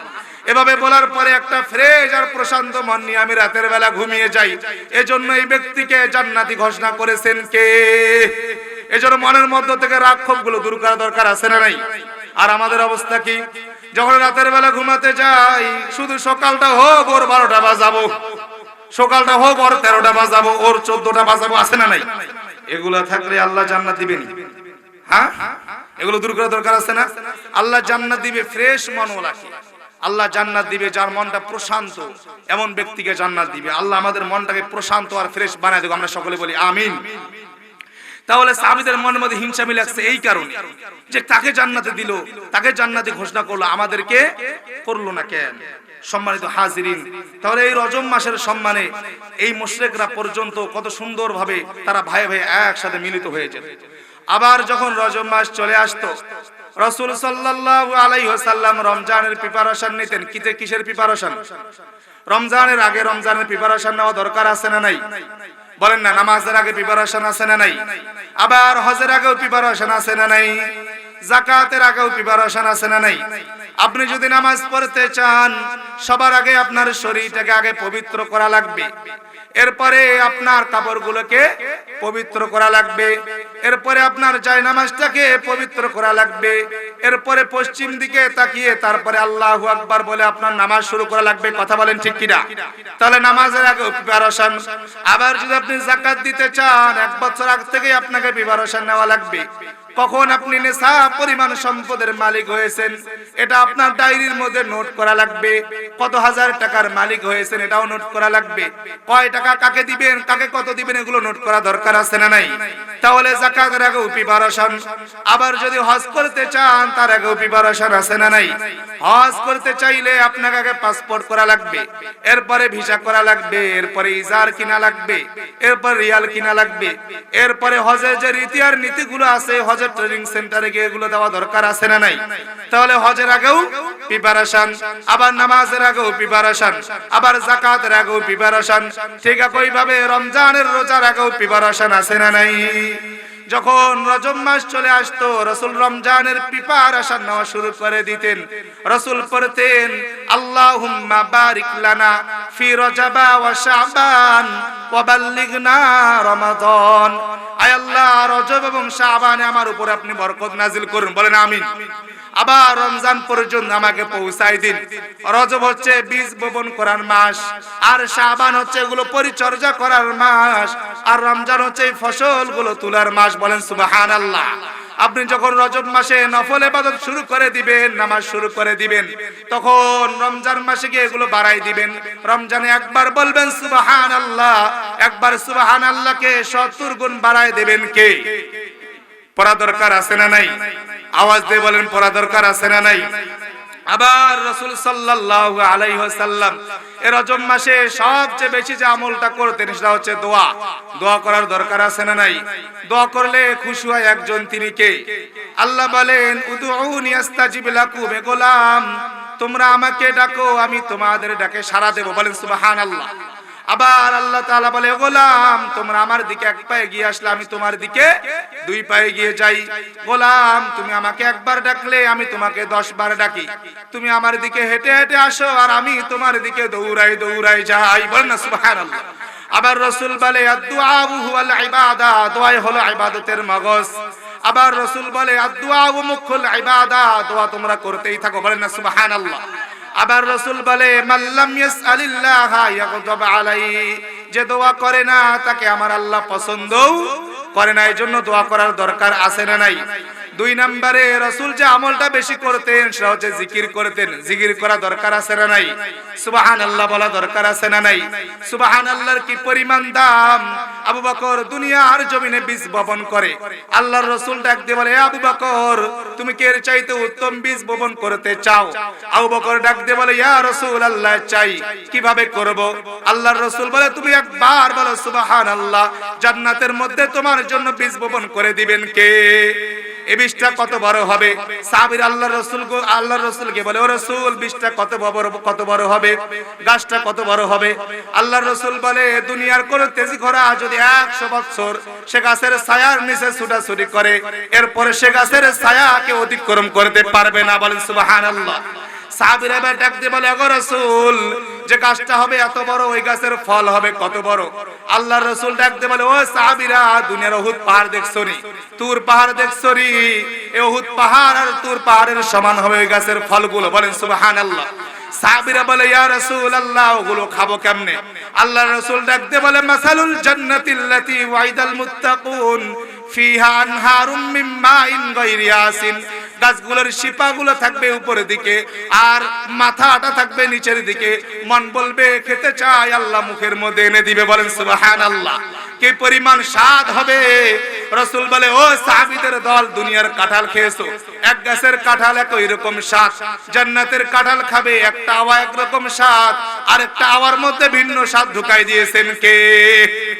এভাবে বলার পরে একটা ফ্রেশ আর প্রশান্ত মন নিয়ে আমি রাতের বেলা ঘুমিয়ে যাই। এজন্য এই ব্যক্তিকে জান্নাতি ঘোষণা করেছেন কে? এজন্য মনের মধ্য থেকে রাগ ক্ষোভ গুলো দূর করা দরকার আছে না নাই? আর আমাদের অবস্থা কি? যখন রাতের বেলা ঘুমাতে যাই, শুধু সকালটা হোক ওর 12টা বাজাবো, সকালটা হোক ওর 13টা বাজাবো, ওর 14টা বাজাবো, আছে না নাই? এগুলা থাকলে আল্লাহ জান্নাত দিবেন? হ্যাঁ, এগুলো দূর করা দরকার আছে না? আল্লাহ জান্নাত দিবে ফ্রেশ মনওয়ালাকে, আল্লাহ জান্নাত দিবে যার মনটা প্রশান্ত, এমন ব্যক্তিকে জান্নাত দিবে। আল্লাহ আমাদের মনটাকে প্রশান্ত আর ফ্রেশ বানায় দেব, আমরা সকলে বলি আমিন। তাহলে সাহাবীদের মনের মধ্যে হিংসা লাগছে এই কারণে যে তাকে জান্নাতে দিল, তাকে জান্নাতি ঘোষণা করলো, আমাদেরকে করলো না কেন? সম্মানিত হাজিরিন, তাহলে এই রজব মাসের সম্মানে এই মুশরিকরা পর্যন্ত কত সুন্দরভাবে তারা ভাই ভাই একসাথে মিলিত হয়ে যেত। আবার যখন রজব মাস চলে আসতো, রাসূল সাল্লাল্লাহু আলাইহি ওয়াসাল্লাম রমজানের প্রিপারেশন নিতেন। কিসের প্রিপারেশন? রমজানের আগে রমজানের প্রিপারেশন নেওয়া দরকার আছে না নাই? বলেন না, নামাজের আগে প্রিপারেশন আছে না নাই? আবার হজের আগেও প্রিপারেশন আছে না নাই? যাকাতের আগেও প্রিপারেশন আছে না নাই? আপনি যদি নামাজ পড়তে চান, সবার আগে আপনার শরীরটাকে আগে পবিত্র করা লাগবে, এরপরে আপনার কাপড়গুলোকে পবিত্র করা লাগবে, এরপরে আপনার জায়নামাজটাকে পবিত্র করা লাগবে, এরপরে পশ্চিম দিকে তাকিয়ে তারপরে আল্লাহু আকবার বলে আপনার নামাজ শুরু করা লাগবে। কথা বলেন ঠিক কিনা? তাহলে নামাজের আগে প্রিপারেশন। আবার যদি আপনি যাকাত দিতে চান, 1 বছর আগ থেকে আপনাকে প্রিপারেশন নেওয়া লাগবে। কখন আপনি নেশাব পরিমাণ সম্পদের মালিক হয়েছেন এটা আপনার ডায়েরির মধ্যে নোট করা লাগবে। কত হাজার টাকার মালিক হয়েছেন এটাও নোট করা লাগবে। কয় টাকা কাকে দিবেন, কাকে কত দিবেন এগুলো নোট করা দরকার আছে না নাই? তাহলে যাকাতের আগেও প্রিপারেশন। আবার যদি হজ করতে চান তার আগেও প্রিপারেশন আছে না নাই? হজ করতে চাইলে আপনাকে আগে পাসপোর্ট করা লাগবে, এরপরে ভিসা করা লাগবে, এরপরে ইজার কিনা লাগবে, এরপর রিয়াল কিনা লাগবে, এরপরে হজের যে রীতি আর নীতিগুলো আছে হজের ট্রেনিং সেন্টারে গিয়ে এগুলো দেওয়া দরকার আছে না নাই? তাহলে হজের আগেও প্রিপারেশন, আবার নামাজের আগেও প্রিপারেশন, আবার যাকাতের আগেও প্রিপারেশন। ঠিক একইভাবে রমজানের রোজার আগেও প্রিপারেশন আছে না নাই? যখন রজব মাস চলে আসতো রাসূল রমজানের প্রিপারেশন নেওয়া শুরু করে দিতেন। রাসূল পড়তেন আল্লাহুম্মা বারিক লানা ফি রজবা ওয়া শাবান ওয়া বাল্লিগনা রমাদান। আয় আল্লাহ, রজব এবং শাবানে আমার উপর আপনি বরকত নাজিল করুন, বলেন আমিন। আবার রমজান পর্যন্ত আমাকে পৌঁছাই দিন। রজব হচ্ছে বীজ বপন করার মাস, আর শাবান হচ্ছে এগুলো পরিচর্যা করার মাস, আর রমজান হচ্ছে এই ফসলগুলো তোলার মাস। বলেন সুবহানাল্লাহ। আপনি যখন রজব মাসে নফল ইবাদত শুরু করে দিবেন, নামাজ শুরু করে দিবেন, তখন রমজান মাসে গিয়ে এগুলো বাড়াই দিবেন। রমজানে একবার বলবেন সুবহানাল্লাহ, একবার সুবহানাল্লাহকে 70 গুণ বাড়াই দেবেন কে? পড়া দরকার আছে না নাই? আওয়াজ দিয়ে বলেন পড়া দরকার আছে না নাই? আবার রাসূল সাল্লাল্লাহু আলাইহি ওয়াসাল্লাম এই রজব মাসে সবচেয়ে বেশি যে আমলটা করতেন সেটা হচ্ছে দোয়া। দোয়া করার দরকার আছে না নাই? দোয়া করলে খুশি হয় একজন, তিনি কে? আল্লাহ বলেন উদউনি আস্তাজিব লাকুম, হে গোলাম তোমরা আমাকে ডাকো আমি তোমাদের ডাকে সাড়া দেব। বলেন সুবহানাল্লাহ। আবার আল্লাহ তাআলা বলে গোলাম তোমরা আমার দিকে এক পায়ে গিয়ে আসলে আমি তোমার দিকে 2 পায়ে গিয়ে যাই। গোলাম তুমি আমাকে একবার ডাকলে আমি তোমাকে 10 বার ডাকি। তুমি আমার দিকে হেঁটে হেঁটে আসো আর আমি তোমার দিকে দৌড়াই দৌড়াই যাই। বলেন না সুবহানাল্লাহ। আবার রাসূল বলে আদ-দুআ হুয়াল ইবাদা, দোয়া হলো ইবাদতের মগজ। আবার রাসূল বলে আদ-দুআ মুখুল ইবাদা, দোয়া তোমরা করতেই থাকো। বলেন না সুবহানাল্লাহ। আবার রাসূল বলে মাল্লাম ইয়াসআলিল্লাহ ইয়াগদাব আলাইহি, যে দোয়া করে না তাকে আমার আল্লাহ পছন্দও করে না। এজন্য দোয়া করার দরকার আছে না নাই? 2 নম্বরে রাসূল যে আমলটা বেশি করতেন সেটা হচ্ছে জিকির করতেন। জিকির করা দরকার আছে না নাই? সুবহানাল্লাহ বলা দরকার আছে না নাই? সুবহানাল্লাহর কি পরিমাণ দাম! আবু বকর দুনিয়ার জমিনে বীজ বপন করে। আল্লাহর রাসূল ডাক দিয়ে বলে আবু বকর তুমি কি এর চাইতে উত্তম বীজ বপন করতে চাও? আবু বকর ডাক দিয়ে বলে ইয়া রাসূলুল্লাহ চাই। কিভাবে করব? আল্লাহর রাসূল বলে তুমি একবার বলো সুবহানাল্লাহ, জান্নাতের মধ্যে তোমার জন্য বীজ বপন করে দিবেন কে? এই বীজটা কত বড় হবে? সাহাবীরা আল্লাহর রাসূলকে বলে ও রাসূল বীজটা কত বড় হবে, গাছটা কত বড় হবে? আল্লাহর রাসূল বলে দুনিয়ার কোন তেজি ঘোড়া যদি 100 বছর সে গাছের ছায়ার নিচে ছুটাছুটি করে এরপরে সে গাছের ছায়াকে অতিক্রম করতে পারবে না। বলেন সুবহানাল্লাহ। সাহাবীরা এবার ডাক দিয়ে বলে ওগো রাসূল যে গাছটা হবে এত বড় ওই গাছের ফল হবে কত বড়? আল্লাহর রাসূল ডাক দিয়ে বলে ও সাহাবীরা দুনিয়ার উহুদ পাহাড় দেখছনি, তুর পাহাড় দেখছনি, এই উহুদ পাহাড় আর তুর পাহাড়ের সমান হবে ওই গাছের ফলগুলো। বলেন সুবহানাল্লাহ। সাহাবীরা বলে ইয়া রাসূলুল্লাহ ওগুলো খাবো কেমনে? আল্লাহর রাসূল ডাক দিয়ে বলে মাসালুল জান্নাতিল্লাতী ওয়াইদাল মুত্তাকুন ফিহা আনহারুম মিন মাইন গায়রি আসিন, গাছগুলোর শিপাগুলো থাকবে উপরের দিকে আর মাথাটা থাকবে নিচের দিকে। মন বলবে খেতে চাই, আল্লাহ মুখের মধ্যে এনে দিবে। বলেন সুবহানাল্লাহ। কি পরিমাণ স্বাদ হবে! রাসূল বলে ও সাহাবীদের দল দুনিয়ার কাঁঠাল খেয়েছো, এক গাছের কাঁঠাল একই রকম স্বাদ, জান্নাতের কাঁঠাল খাবে একটা আওয়া একরকম স্বাদ, আর একটা আওয়ার মধ্যে ভিন্ন স্বাদ ঢুকাই দিয়েছেন কে?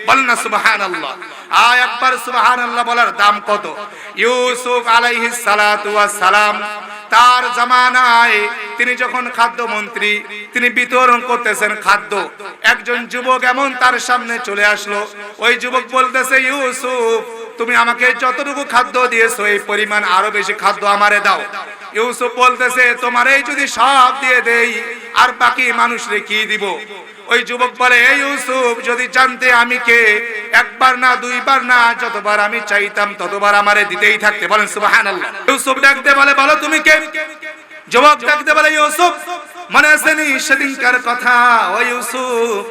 বলেন না সুবহানাল্লাহ। একবার সুবহানাল্লাহ বলার দাম কত! ইউসুফ আলাইহিস সালাতু ওয়াস সালাম তার জামানায় তিনি যখন খাদ্যমন্ত্রী, তিনি বিতরণ করতেছেন খাদ্য। একজন যুবক এমন তার সামনে চলে আসলো। ওই যুবক বলতেছে ইউসুফ তুমি আমাকে যতটুকু খাদ্য দিয়েছো এই পরিমাণ আরো বেশি খাদ্য আমারে দাও। ইউসুফ বলতেছে তোমারই যদি সব দিয়ে দেই আর বাকি মানুষরে কি দিব? ওই যুবক বলে এই ইউসুফ যদি জানতে আমি কে, একবার না 2 বার না যতবার আমি চাইতাম ততবার আমারে দিতেই থাকতে। বলেন সুবহানাল্লাহ। ইউসুফ ডাকতে বলে বলো তুমি কে? যুবক ডাকতে বলে ইউসুফ মনে আছে নি সেদিনকার কথা? ও ইউসুফ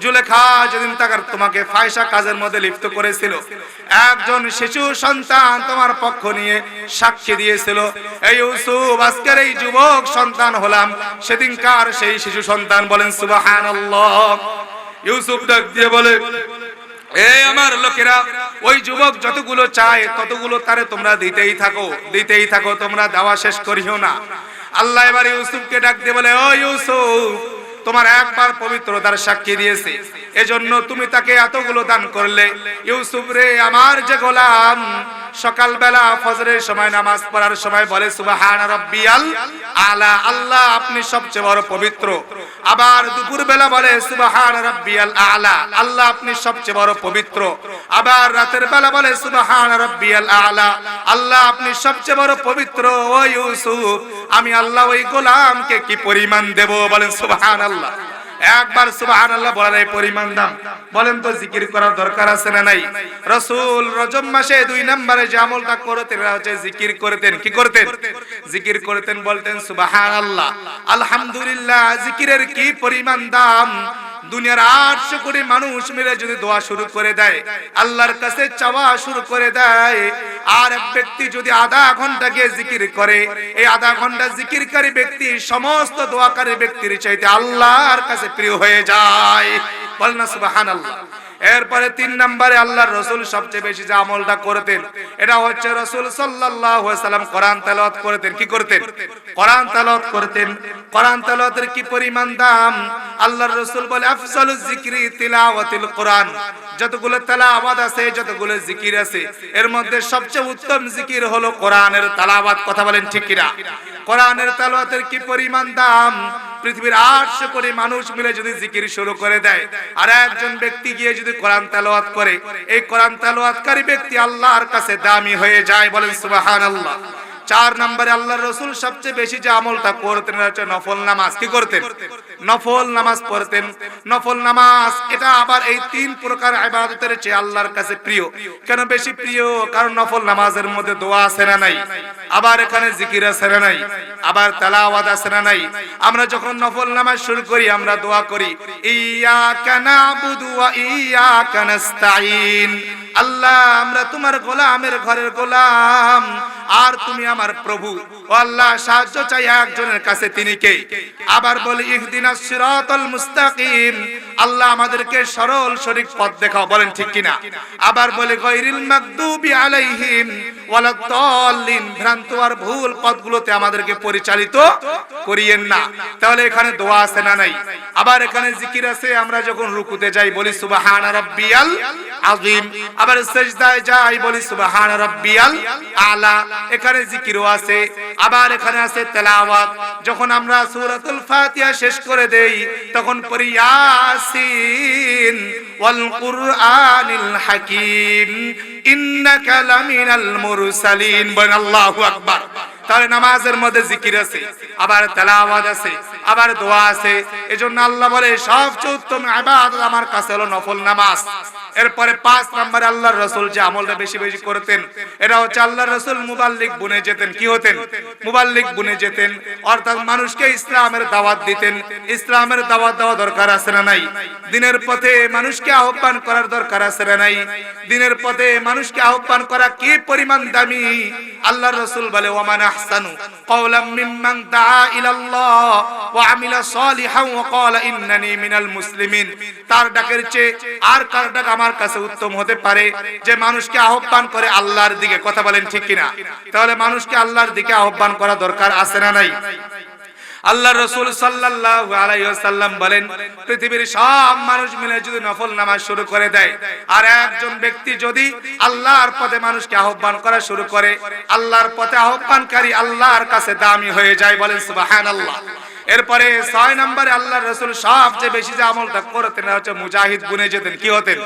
জুলেখা যেদিন তোমাকে ফাহিশা কাজের মধ্যে লিপ্ত করেছিল, একজন শিশু সন্তান তোমার পক্ষ নিয়ে সাক্ষী দিয়েছিল, এই ইউসুফ আজকের এই যুবক সন্তান হলাম, সেদিনকার সেই শিশু সন্তান। বলেন সুবহানাল্লাহ। ইউসুফ ডাক দিয়ে বলে, এই আমার লোকেরা, ওই যুবক যতগুলো চায় ততগুলো তারে তোমরা দিতেই থাকো, তোমরা দেওয়া শেষ করিও না। আল্লাহ এবার ইউসুফকে ডাক দিয়ে বলে, ও ইউসুফ, তোমার একবার পবিত্রতার সাক্ষী দিয়েছে, এজন্য তুমি তাকে এতগুলো দান করলে। ইউসুফ রে, আমার যে গোলাম সকালবেলা ফজরের সময় নামাজ পড়ার সময় বলে সুবহান রাব্বিয়াল আলা, আল্লাহ আপনি সবচেয়ে বড় পবিত্র। আবার দুপুর বেলা বলে সুবহান রাব্বিয়াল আলা, আল্লাহ আপনি সবচেয়ে বড় পবিত্র। আবার রাতের বেলা বলে সুবহান রাব্বিয়াল আলা, আল্লাহ আপনি সবচেয়ে বড় পবিত্র। ও ইউসুফ, আমি আল্লাহ ওই গোলামকে কি পরিমাণ দেব? বলেন সুবহানাল্লাহ। একবার সুবহানাল্লাহ বলার এই পরিমাণ দাম। বলেন তো জিকির করার দরকার আছে না নাই? রাসূল রজব মাসে 2 নম্বরে যে আমলটা করতেন হচ্ছে জিকির করতেন। কি করতেন? জিকির করতেন, বলতেন সুবহানাল্লাহ, আলহামদুলিল্লাহ। জিকিরের কি পরিমাণ দাম! দুনিয়ার 800 কোটি মানুষ মিলে যদি দোয়া শুরু করে দেয়, আল্লাহর কাছে চাওয়া শুরু করে দেয়, আর এক ব্যক্তি যদি আধা ঘন্টা গিয়ে জিকির করে, এই আধা ঘন্টা জিকিরকারী ব্যক্তি সমস্ত দোয়াকারী ব্যক্তির চাইতে আল্লাহর কাছে প্রিয় হয়ে যায়। বলেন না সুবহানাল্লাহ। এরপরে 3 নম্বরে আল্লাহর রাসূল সবচেয়ে বেশি যে আমলটা করতেন, এটা হচ্ছে রাসূল সাল্লাল্লাহু আলাইহি ওয়াসাল্লাম কোরআন তেলাওয়াত করতেন। কি করতেন? কোরআন তেলাওয়াত করতেন। কোরআন তেলাওয়াতের কি পরিমাণ দাম! আল্লাহর রাসূল বলে, আফজালুজ যিকরি তিলাওয়াতুল কোরআন। যতগুলো তেলাওয়াত আছে, যতগুলো জিকির আছে, এর মধ্যে সবচেয়ে উত্তম জিকির হলো কোরআনের তেলাওয়াত। কথা বলেন ঠিক কিনা? কোরআনের তেলাওয়াতের কি পরিমাণ দাম! পৃথিবীর 800 কোটি মানুষ মিলে যদি জিকির শুরু করে দেয়, আর একজন ব্যক্তি গিয়ে যদি কোরআন তেলাওয়াত করে, এই কোরআন তেলাওয়াতকারী ব্যক্তি আল্লাহর কাছে দামি হয়ে যায়। বলেন সুবহানাল্লাহ। 4 নম্বরে আল্লাহর রাসূল সবচেয়ে বেশি যে আমলটা করতেন হচ্ছে নফল নামাজ। কি করতেন? নফল নামাজ পড়তেন। নফল নামাজ এটা আবার এই 3 প্রকার ইবাদতের চেয়ে আল্লাহর কাছে প্রিয়। কেন বেশি প্রিয়? কারণ নফল নামাজের মধ্যে দোয়া আছে না নাই? আবার এখানে জিকির আছে না নাই? আবার তেলাওয়াত আছে না নাই? আমরা যখন নফল নামাজ শুরু করি, আমরা দোয়া করি, ইয়াকা নাবুদু ওয়া ইয়াকা নাস্তাঈন। আল্লাহ, আমরা তোমার গোলামের ঘরের গোলাম, আর তুমি আমার প্রভু। ও আল্লাহ, সাহায্য চাই একজনের কাছে, তিনি কে? আবার বলি ইহদিনাস সিরাতাল মুস্তাকিম, আল্লাহ আমাদেরকে সরল সঠিক পথ দেখাও। বলেন ঠিক কিনা? আবার বলি গায়রিল মাগদুবি আলাইহিম ওয়ালাদ দাল্লিন, ভ্রান্ত আর ভুল পথগুলোতে আমাদেরকে পরিচালিত করিয়েন না। তাহলে এখানে দোয়া আছে না নাই? আবার এখানে জিকির আছে। আমরা যখন রুকুতে যাই বলি সুবহান রাব্বিয়াল আযীম, আবার সিজদায় যাই বলি সুবহান রাব্বিয়াল আলা, এখানে জিকিরও আছে। আবার এখানে আছে তেলাওয়াত। যখন আমরা সূরাতুল ফাতিহা শেষ করে দেই, তখন পড়ি ইয়াসিন ওয়াল কুরআনিল হাকীম ইন্নাকা লামিনাল মুরসালিন। বলেন আল্লাহু আকবার। তাহলে নামাজের মধ্যে জিকির আছে, আবার তেলাওয়াত আছে, আবার দোয়া আছে। এজন্য আল্লাহ বলে সবচেয়ে উত্তম ইবাদত আমার কাছে হলো নফল নামাজ। এরপরে 5 নম্বরে আল্লাহর রাসূল যে আমলটা বেশি বেশি করতেন, এটা হচ্ছে আল্লাহর রাসূল মুবাল্লিগ বনে যেতেন। কি হতেন? মুবাল্লিগ বনে যেতেন, অর্থাৎ মানুষকে ইসলামের দাওয়াত দিতেন। ইসলামের দাওয়াত দেওয়া দরকার আছে না নাই? দিনের পথে মানুষকে আহ্বান করার দরকার আছে না নাই? দিনের পথে মানুষকে আহ্বান করা কি পরিমাণ দামি! আল্লাহর রাসূল বলে, ওয়ামান আহসানু কওলাম মিম্মান দাআ ইলাল্লাহ ওয়া আমিলা সালিহান ওয়া ক্বালা ইন্নানি মিনাল মুসলিমিন। তার ডাকের চেয়ে আর কার ডাক আমার কাছে উত্তম হতে পারে যে মানুষকে আহ্বান করে আল্লাহর দিকে। কথা বলেন ঠিক কিনা? তাহলে মানুষকে আল্লাহর দিকে আহ্বান করা দরকার আছে না নাই? আল্লাহর রাসূল সাল্লাল্লাহু আলাইহি ওয়াসাল্লাম বলেন, পৃথিবীর সব মানুষ মিলে যদি নফল নামাজ শুরু করে দেয়, আর একজন ব্যক্তি যদি আল্লাহর পথে মানুষকে আহ্বান করা শুরু করে, আল্লাহর পথে আহ্বানকারী আল্লাহর কাছে দামি হয়ে যায়। বলেন সুবহানাল্লাহ। এরপরে 6 নম্বরে আল্লাহর রাসূল সবচেয়ে বেশি যে আমলটা করতেন হচ্ছে মুজাহিদ বনে যেতেন। কি হতেন?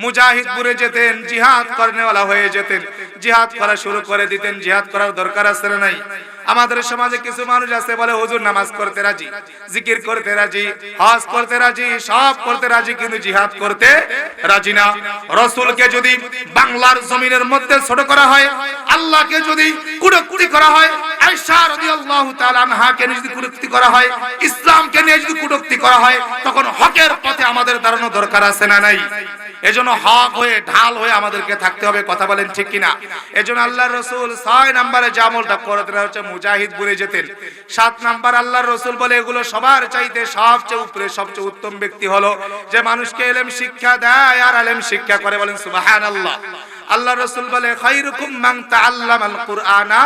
মুজাহিদ বনে যেতেন, জিহাদ করনেওয়ালা হয়ে যেতেন, জিহাদ করা শুরু করে দিতেন। জিহাদ করার দরকার আছে না নাই? আমাদের সমাজে কিছু মানুষ আছে বলে হুজুর নামাজ করতে রাজি, জিকির করতে রাজি, হজ করতে রাজি, সব করতে রাজি, কিন্তু জিহাদ করতে রাজি না। রাসূলকে যদি বাংলার জমিনের মধ্যে ছোট করা হয়, আল্লাহকে যদি কুড়কুড়ি করা হয়, আয়েশা রাদিয়াল্লাহু তাআলা আনহাকে নিয়ে যদি কটূক্তি করা হয়, ইসলামকে নিয়ে যদি কটূক্তি করা হয়, তখন হকের পথে আমাদের দাঁড়ানো দরকার আছে না নাই? এজন্য হক হয়ে ঢাল হয়ে আমাদেরকে থাকতে হবে, কথা বলেন ঠিক কিনা? এজন্য আল্লাহর রাসূল 6 নম্বরে যে আমলটা করতেন হচ্ছে মুজাহিদ বলে যেতেন। 7 নাম্বার আল্লাহর রাসূল বলে এগুলো সবার চাইতে সবচেয়ে উপরে সবচেয়ে উত্তম ব্যক্তি হলো যে মানুষকে ইলম শিক্ষা দেয় আর ইলম শিক্ষা করে, বলেন সুবহানাল্লাহ। আল্লাহ রাসূল বলে খায়রুকুম মান তাআল্লামাল কুরআনা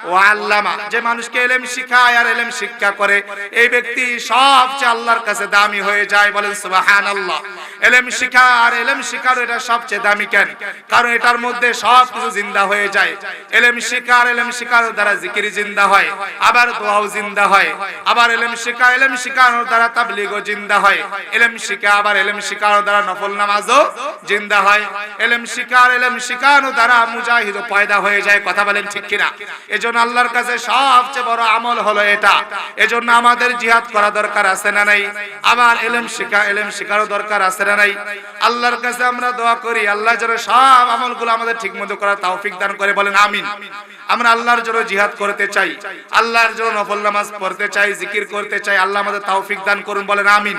ওয়া আল্লামা, যে মানুষকে ইলম শিখায় আর ইলম শিক্ষা করে এই ব্যক্তি সবচেয়ে আল্লাহর কাছে দামি হয়ে যায়, বলেন সুবহানাল্লাহ। ইলম শিখা আর ইলম শিখার এটা সবচেয়ে দামি কেন? কারণ এটার মধ্যে সব কিছু জিন্দা হয়ে যায়। ইলম শিখা আর ইলম শিখার দ্বারা জিকির জিন্দা হয়, আবার দোয়াও জিন্দা হয়, আবার ইলম শিখা ইলম শিখানোর দ্বারা তাবলীগও জিন্দা হয়, ইলম শিখা আবার ইলম শিখানোর দ্বারা নফল নামাজও জিন্দা হয়, ইলম শিখা আর ইলম শিখানোর দ্বারা মুজাহিদও পয়দা হয়ে যায়, কথা বলেন ঠিক কিনা? এজন্য আল্লাহর কাছে সবচেয়ে বড় আমল হলো এটা। এজন্য আমাদের জিহাদ করা দরকার আছে না নাই? আবার ইলম শিখা ইলম শিখারও দরকার আছে না নাই? আল্লাহর কাছে আমরা দোয়া করি আল্লাহ যেন সব আমলগুলো আমাদের ঠিকমতো করার তৌফিক দান করে, বলেন আমিন। আমরা আল্লাহর জন্য জিহাদ করতে চাই, আল্লাহর জন্য নফল নামাজ পড়তে চাই, জিকির করতে চাই, আল্লাহ আমাদের তৌফিক দান করুন, বলেন আমিন।